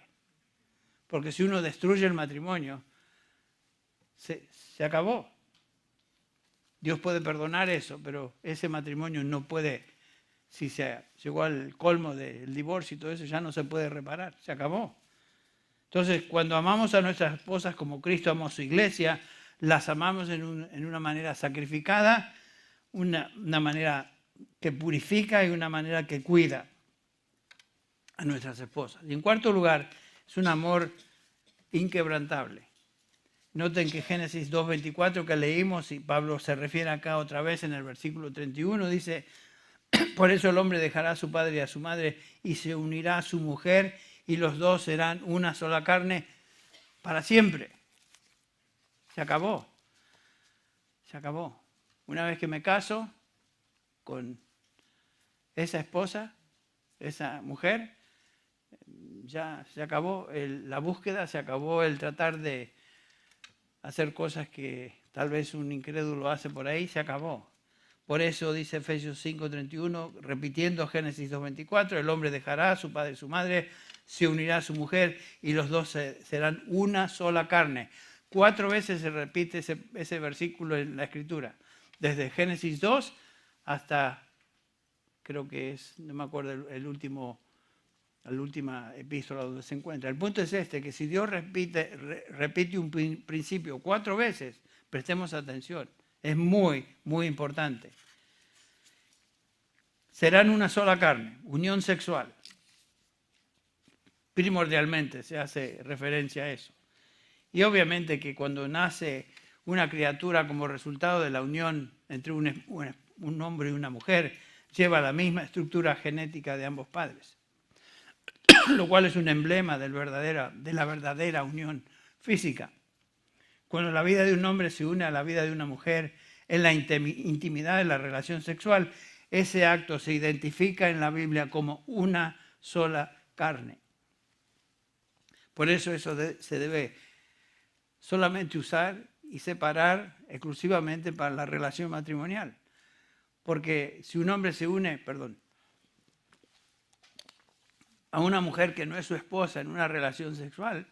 Porque si uno destruye el matrimonio, se acabó. Dios puede perdonar eso, pero ese matrimonio no puede, si se llegó al colmo del divorcio y todo eso, ya no se puede reparar, se acabó. Entonces, cuando amamos a nuestras esposas como Cristo amó a su iglesia, las amamos en una manera sacrificada, una manera que purifica y una manera que cuida a nuestras esposas. Y en cuarto lugar, es un amor inquebrantable. Noten que Génesis 2:24 que leímos, y Pablo se refiere acá otra vez en el versículo 31, dice, por eso el hombre dejará a su padre y a su madre y se unirá a su mujer y los dos serán una sola carne para siempre. Se acabó. Se acabó. Una vez que me caso con esa esposa, esa mujer, ya se acabó la búsqueda, se acabó el tratar de hacer cosas que tal vez un incrédulo hace por ahí, se acabó. Por eso dice Efesios 5:31, repitiendo Génesis 2:24, el hombre dejará a su padre y su madre, se unirá a su mujer y los dos serán una sola carne. 4 veces se repite ese versículo en la Escritura, desde Génesis 2 hasta, creo que es, no me acuerdo la última epístola donde se encuentra. El punto es este, que si Dios repite un principio 4 veces, prestemos atención, es muy, muy importante. Serán una sola carne, unión sexual. Primordialmente se hace referencia a eso. Y obviamente que cuando nace una criatura como resultado de la unión entre un hombre y una mujer, lleva la misma estructura genética de ambos padres, lo cual es un emblema de la verdadera unión física. Cuando la vida de un hombre se une a la vida de una mujer en la intimidad de la relación sexual, ese acto se identifica en la Biblia como una sola carne. Por eso se debe solamente usar y separar exclusivamente para la relación matrimonial. Porque si un hombre se une, a una mujer que no es su esposa en una relación sexual,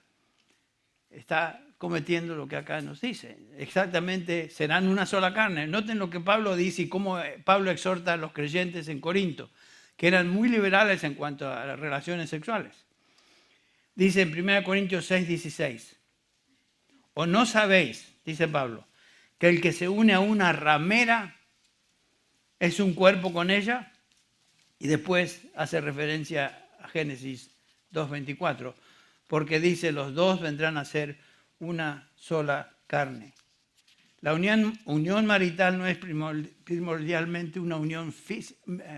está cometiendo lo que acá nos dice. Exactamente, serán una sola carne. Noten lo que Pablo dice y cómo Pablo exhorta a los creyentes en Corinto, que eran muy liberales en cuanto a las relaciones sexuales. Dice en 1 Corintios 6:16, ¿o no sabéis, dice Pablo, que el que se une a una ramera es un cuerpo con ella? Y después hace referencia a Génesis 2:24, porque dice, los dos vendrán a ser una sola carne. La unión marital no es primordialmente una unión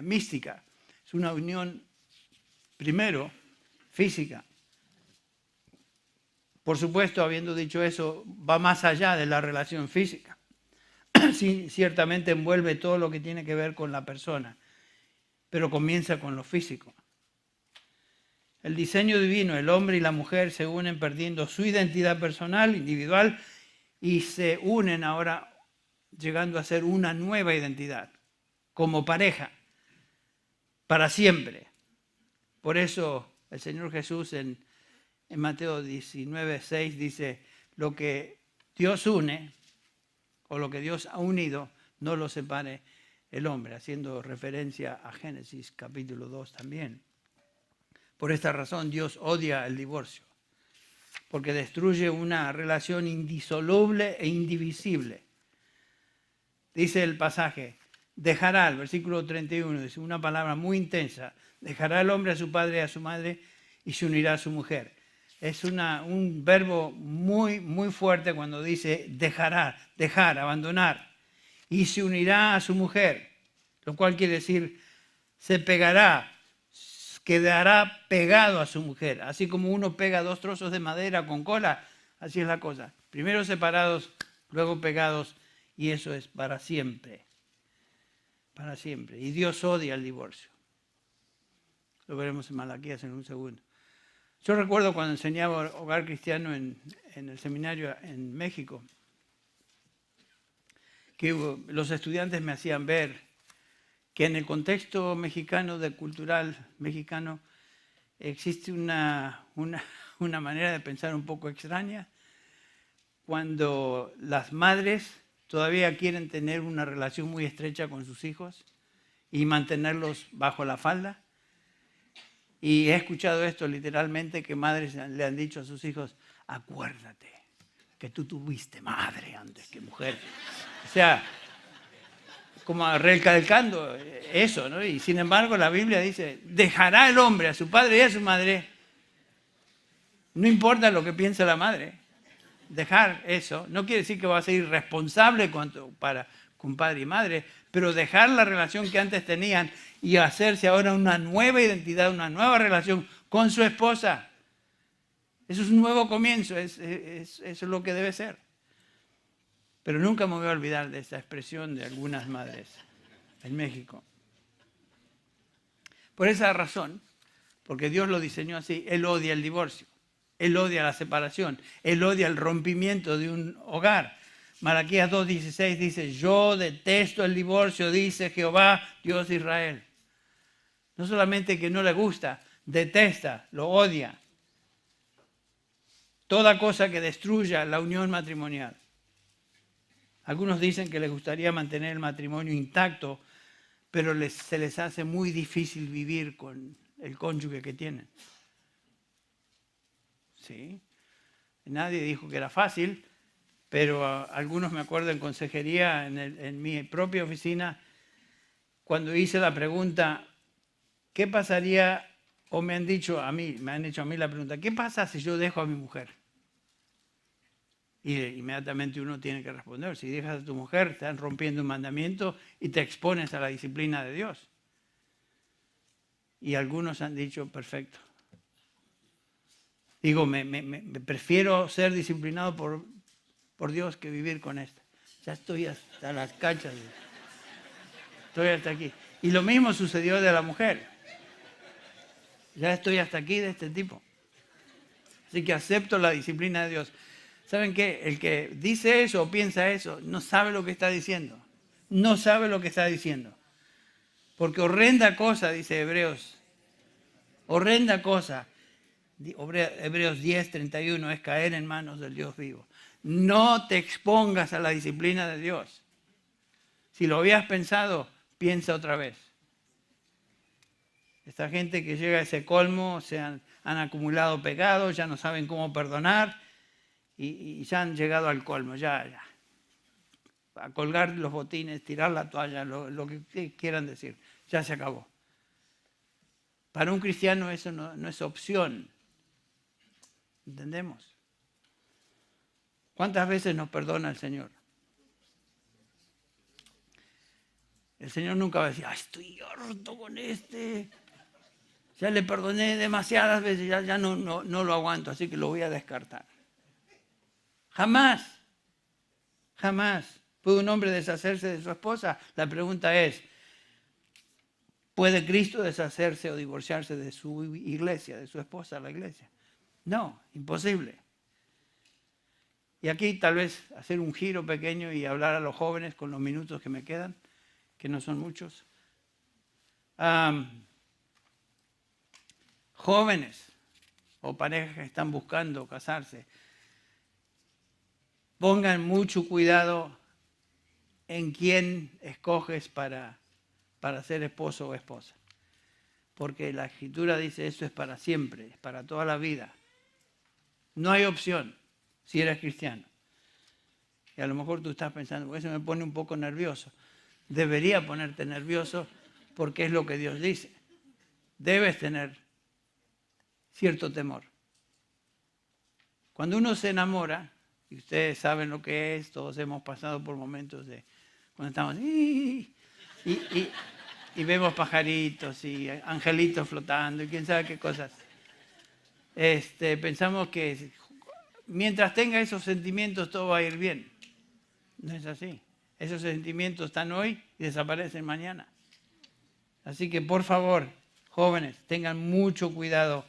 mística, es una unión primero física. Por supuesto, habiendo dicho eso, va más allá de la relación física. Sí, ciertamente envuelve todo lo que tiene que ver con la persona, pero comienza con lo físico. El diseño divino, el hombre y la mujer se unen perdiendo su identidad personal, individual, y se unen ahora llegando a ser una nueva identidad, como pareja, para siempre. Por eso el Señor Jesús en Mateo 19:6 dice, lo que Dios une, o lo que Dios ha unido, no lo separe el hombre, haciendo referencia a Génesis capítulo 2 también. Por esta razón Dios odia el divorcio, porque destruye una relación indisoluble e indivisible. Dice el pasaje, dejará, el versículo 31, dice una palabra muy intensa, dejará el hombre a su padre y a su madre y se unirá a su mujer. Es un verbo muy, muy fuerte cuando dice dejará, dejar, abandonar, y se unirá a su mujer, lo cual quiere decir se pegará, quedará pegado a su mujer, así como uno pega 2 trozos de madera con cola, así es la cosa. Primero separados, luego pegados, y eso es para siempre. Para siempre. Y Dios odia el divorcio. Lo veremos en Malaquías en un segundo. Yo recuerdo cuando enseñaba hogar cristiano en el seminario en México, que los estudiantes me hacían ver que en el contexto mexicano, cultural mexicano, existe una manera de pensar un poco extraña, cuando las madres todavía quieren tener una relación muy estrecha con sus hijos y mantenerlos bajo la falda. Y he escuchado esto literalmente, que madres le han dicho a sus hijos, acuérdate que tú tuviste madre antes que mujer. O sea, como recalcando eso, ¿no? Y sin embargo la Biblia dice, dejará el hombre a su padre y a su madre. No importa lo que piense la madre. Dejar eso no quiere decir que va a ser irresponsable con padre y madre, pero dejar la relación que antes tenían y hacerse ahora una nueva identidad, una nueva relación con su esposa. Eso es un nuevo comienzo, eso es lo que debe ser. Pero nunca me voy a olvidar de esa expresión de algunas madres en México. Por esa razón, porque Dios lo diseñó así, Él odia el divorcio, Él odia la separación, Él odia el rompimiento de un hogar. Malaquías 2:16 dice, yo detesto el divorcio, dice Jehová, Dios de Israel. No solamente que no le gusta, detesta, lo odia. Toda cosa que destruya la unión matrimonial. Algunos dicen que les gustaría mantener el matrimonio intacto, pero se les hace muy difícil vivir con el cónyuge que tienen. ¿Sí? Nadie dijo que era fácil, pero algunos me acuerdo en consejería, en mi propia oficina, cuando hice la pregunta, ¿qué pasaría? O me han hecho a mí la pregunta, ¿qué pasa si yo dejo a mi mujer? Y inmediatamente uno tiene que responder, si dejas a tu mujer, estás rompiendo un mandamiento y te expones a la disciplina de Dios. Y algunos han dicho, perfecto. Digo, me prefiero ser disciplinado por Dios que vivir con esta. Ya estoy hasta las cachas. Estoy hasta aquí. Y lo mismo sucedió de la mujer. Ya estoy hasta aquí de este tipo. Así que acepto la disciplina de Dios. ¿Saben qué? El que dice eso o piensa eso no sabe lo que está diciendo. No sabe lo que está diciendo. Porque horrenda cosa, dice Hebreos. Horrenda cosa. Hebreos 10:31 es caer en manos del Dios vivo. No te expongas a la disciplina de Dios. Si lo habías pensado, piensa otra vez. Esta gente que llega a ese colmo, han acumulado pecados, ya no saben cómo perdonar y ya han llegado al colmo, ya. A colgar los botines, tirar la toalla, lo que quieran decir, ya se acabó. Para un cristiano eso no es opción. ¿Entendemos? ¿Cuántas veces nos perdona el Señor? El Señor nunca va a decir, estoy harto con este. Ya le perdoné demasiadas veces, ya no lo aguanto, así que lo voy a descartar. Jamás, jamás puede un hombre deshacerse de su esposa. La pregunta es, ¿puede Cristo deshacerse o divorciarse de su iglesia, de su esposa, la iglesia? No, imposible. Y aquí tal vez hacer un giro pequeño y hablar a los jóvenes con los minutos que me quedan, que no son muchos. Jóvenes o parejas que están buscando casarse, pongan mucho cuidado en quién escoges para ser esposo o esposa. Porque la Escritura dice eso es para siempre, es para toda la vida. No hay opción si eres cristiano. Y a lo mejor tú estás pensando, eso me pone un poco nervioso. Debería ponerte nervioso porque es lo que Dios dice. Debes tener cierto temor. Cuando uno se enamora, y ustedes saben lo que es, todos hemos pasado por momentos de cuando estamos y vemos pajaritos y angelitos flotando y quién sabe qué cosas. Pensamos que mientras tenga esos sentimientos todo va a ir bien. No es así. Esos sentimientos están hoy y desaparecen mañana. Así que por favor, jóvenes, tengan mucho cuidado,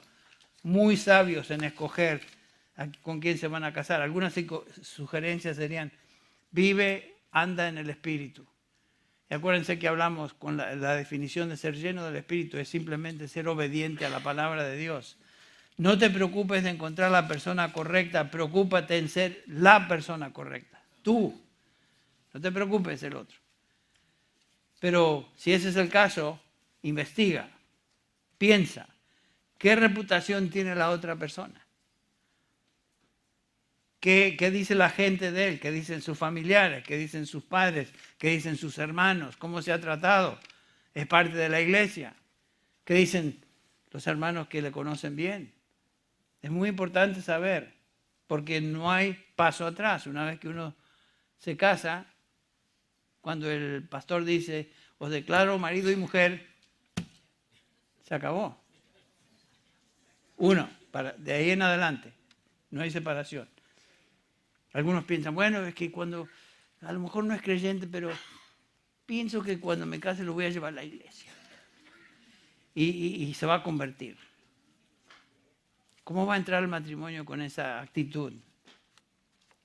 muy sabios en escoger con quién se van a casar. Algunas sugerencias serían, anda en el Espíritu. Y acuérdense que hablamos con la definición de ser lleno del Espíritu, es simplemente ser obediente a la palabra de Dios. No te preocupes de encontrar la persona correcta, preocúpate en ser la persona correcta. Tú, no te preocupes del otro. Pero si ese es el caso, investiga, piensa, ¿qué reputación tiene la otra persona? ¿Qué dice la gente de él? ¿Qué dicen sus familiares? ¿Qué dicen sus padres? ¿Qué dicen sus hermanos? ¿Cómo se ha tratado? ¿Es parte de la iglesia? ¿Qué dicen los hermanos que le conocen bien? Es muy importante saber, porque no hay paso atrás. Una vez que uno se casa, cuando el pastor dice, os declaro marido y mujer, se acabó. De ahí en adelante, no hay separación. Algunos piensan, bueno, es que cuando, a lo mejor no es creyente, pero pienso que cuando me case lo voy a llevar a la iglesia. Y se va a convertir. ¿Cómo va a entrar al matrimonio con esa actitud?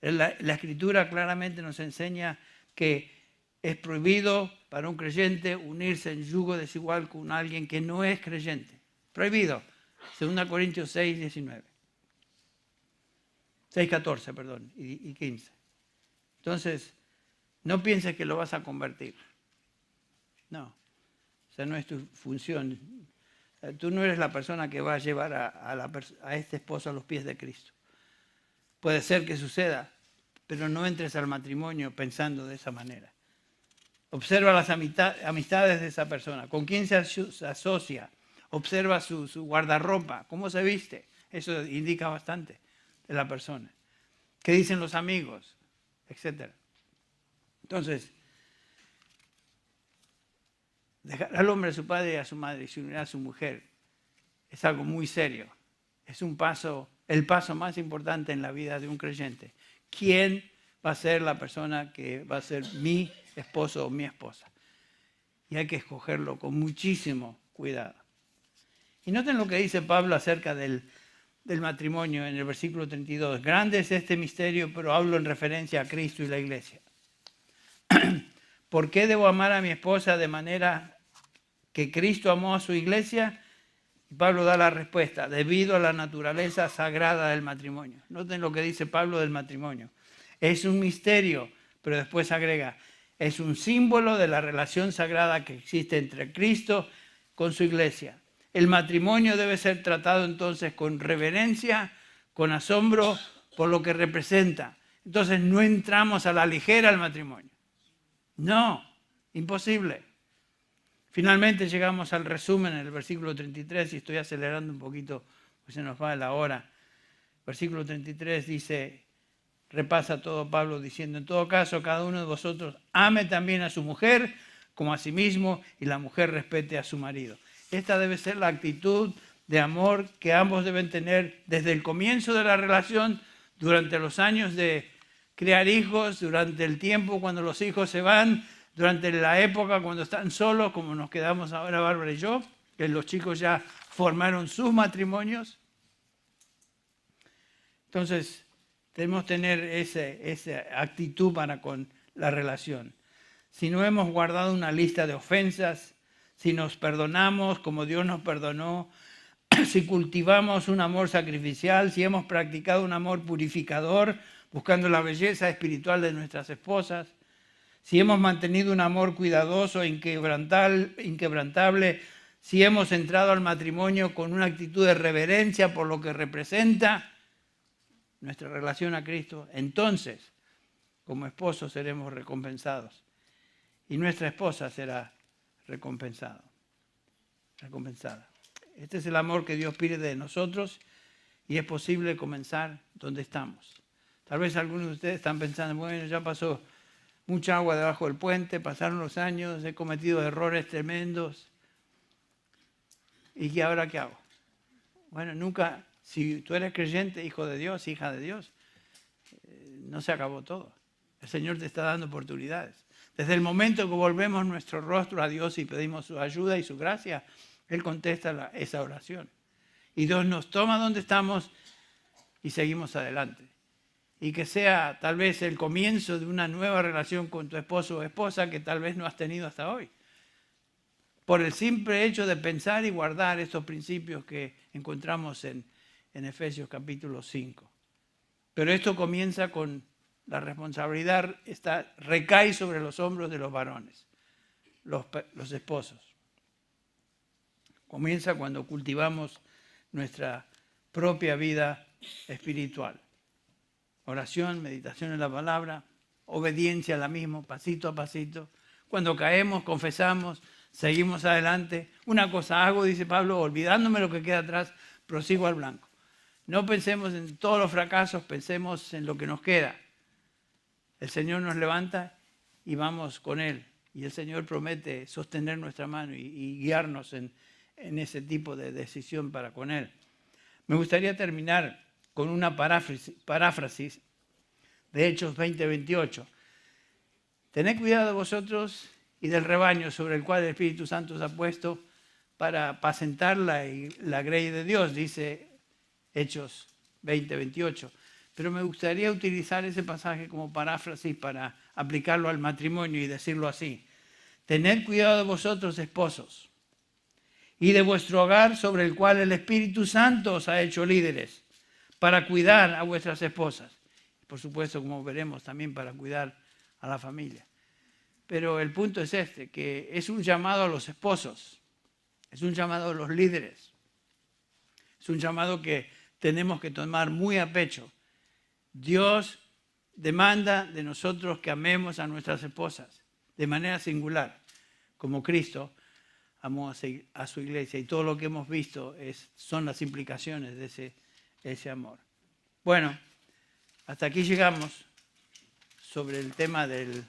La Escritura claramente nos enseña que es prohibido para un creyente unirse en yugo desigual con alguien que no es creyente. Prohibido. 2 Corintios 6, 19. 6, 14, perdón, y 15. Entonces, no pienses que lo vas a convertir. No. Esa no es tu función. Tú no eres la persona que va a llevar a este esposo a los pies de Cristo. Puede ser que suceda, pero no entres al matrimonio pensando de esa manera. Observa las amistades de esa persona, con quién se asocia, observa su guardarropa, cómo se viste. Eso indica bastante de la persona. ¿Qué dicen los amigos? Etcétera. Entonces, dejar al hombre a su padre y a su madre y se unirá a su mujer es algo muy serio. Es el paso más importante en la vida de un creyente. ¿Quién va a ser la persona que va a ser mi esposo o mi esposa? Y hay que escogerlo con muchísimo cuidado. Y noten lo que dice Pablo acerca del matrimonio en el versículo 32. Grande es este misterio, pero hablo en referencia a Cristo y la iglesia. ¿Por qué debo amar a mi esposa de manera que Cristo amó a su iglesia? Y Pablo da la respuesta, debido a la naturaleza sagrada del matrimonio. Noten lo que dice Pablo del matrimonio. Es un misterio, pero después agrega, es un símbolo de la relación sagrada que existe entre Cristo con su iglesia. El matrimonio debe ser tratado entonces con reverencia, con asombro por lo que representa. Entonces no entramos a la ligera al matrimonio. No, imposible. Finalmente llegamos al resumen en el versículo 33 y estoy acelerando un poquito, pues se nos va la hora. Versículo 33 dice, repasa todo Pablo diciendo, en todo caso cada uno de vosotros ame también a su mujer como a sí mismo y la mujer respete a su marido. Esta debe ser la actitud de amor que ambos deben tener desde el comienzo de la relación, durante los años de criar hijos, durante el tiempo cuando los hijos se van, durante la época cuando están solos, como nos quedamos ahora Bárbara y yo, que los chicos ya formaron sus matrimonios. Entonces, debemos tener esa actitud para con la relación. Si no hemos guardado una lista de ofensas, si nos perdonamos como Dios nos perdonó, si cultivamos un amor sacrificial, si hemos practicado un amor purificador, buscando la belleza espiritual de nuestras esposas, si hemos mantenido un amor cuidadoso, inquebrantable, si hemos entrado al matrimonio con una actitud de reverencia por lo que representa nuestra relación a Cristo, entonces, como esposos seremos recompensados y nuestra esposa será recompensada. Este es el amor que Dios pide de nosotros y es posible comenzar donde estamos. Tal vez algunos de ustedes están pensando, bueno, ya pasó mucha agua debajo del puente, pasaron los años, he cometido errores tremendos. ¿Y ahora qué hago? Bueno, nunca, si tú eres creyente, hijo de Dios, hija de Dios, no se acabó todo. El Señor te está dando oportunidades. Desde el momento que volvemos nuestro rostro a Dios y pedimos su ayuda y su gracia, Él contesta esa oración. Y Dios nos toma donde estamos y seguimos adelante. Y que sea tal vez el comienzo de una nueva relación con tu esposo o esposa que tal vez no has tenido hasta hoy. Por el simple hecho de pensar y guardar estos principios que encontramos en Efesios capítulo 5. Pero esto comienza con la responsabilidad, recae sobre los hombros de los varones, los esposos. Comienza cuando cultivamos nuestra propia vida espiritual. Oración, meditación en la palabra, obediencia a la misma, pasito a pasito. Cuando caemos, confesamos, seguimos adelante. Una cosa hago, dice Pablo, olvidándome lo que queda atrás, prosigo al blanco. No pensemos en todos los fracasos, pensemos en lo que nos queda. El Señor nos levanta y vamos con Él. Y el Señor promete sostener nuestra mano y guiarnos en ese tipo de decisión para con Él. Me gustaría terminar con una paráfrasis de Hechos 20:28. Tened cuidado de vosotros y del rebaño sobre el cual el Espíritu Santo os ha puesto para apacentar la grey de Dios, dice Hechos 20:28. Pero me gustaría utilizar ese pasaje como paráfrasis para aplicarlo al matrimonio y decirlo así. Tened cuidado de vosotros, esposos, y de vuestro hogar sobre el cual el Espíritu Santo os ha hecho líderes, para cuidar a vuestras esposas. Por supuesto, como veremos, también para cuidar a la familia. Pero el punto es este, que es un llamado a los esposos, es un llamado a los líderes, es un llamado que tenemos que tomar muy a pecho. Dios demanda de nosotros que amemos a nuestras esposas de manera singular, como Cristo amó a su iglesia. Y todo lo que hemos visto son las implicaciones de ese amor. Bueno, hasta aquí llegamos sobre el tema de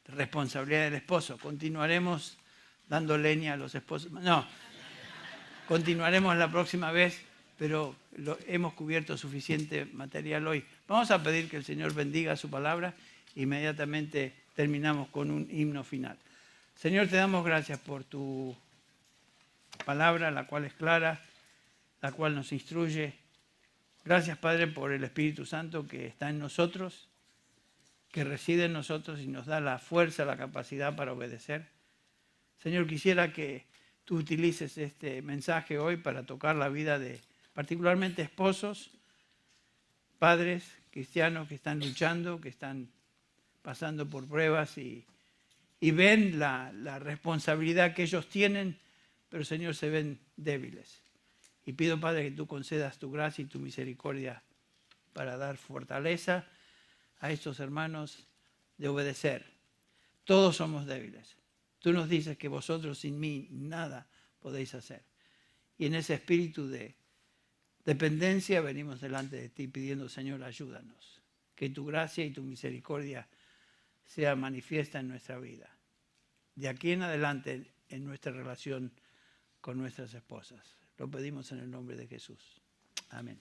responsabilidad del esposo. Continuaremos dando leña a los esposos. No, continuaremos la próxima vez, pero hemos cubierto suficiente material hoy. Vamos a pedir que el Señor bendiga su palabra. Inmediatamente terminamos con un himno final. Señor, te damos gracias por tu palabra, la cual es clara, la cual nos instruye. Gracias, Padre, por el Espíritu Santo que está en nosotros, que reside en nosotros y nos da la fuerza, la capacidad para obedecer. Señor, quisiera que tú utilices este mensaje hoy para tocar la vida de particularmente esposos, padres cristianos que están luchando, que están pasando por pruebas y ven la responsabilidad que ellos tienen, pero Señor, se ven débiles. Y pido, Padre, que tú concedas tu gracia y tu misericordia para dar fortaleza a estos hermanos de obedecer. Todos somos débiles. Tú nos dices que vosotros sin mí nada podéis hacer. Y en ese espíritu de dependencia venimos delante de ti pidiendo, Señor, ayúdanos. Que tu gracia y tu misericordia sea manifiesta en nuestra vida. De aquí en adelante en nuestra relación con nuestras esposas. Lo pedimos en el nombre de Jesús. Amén.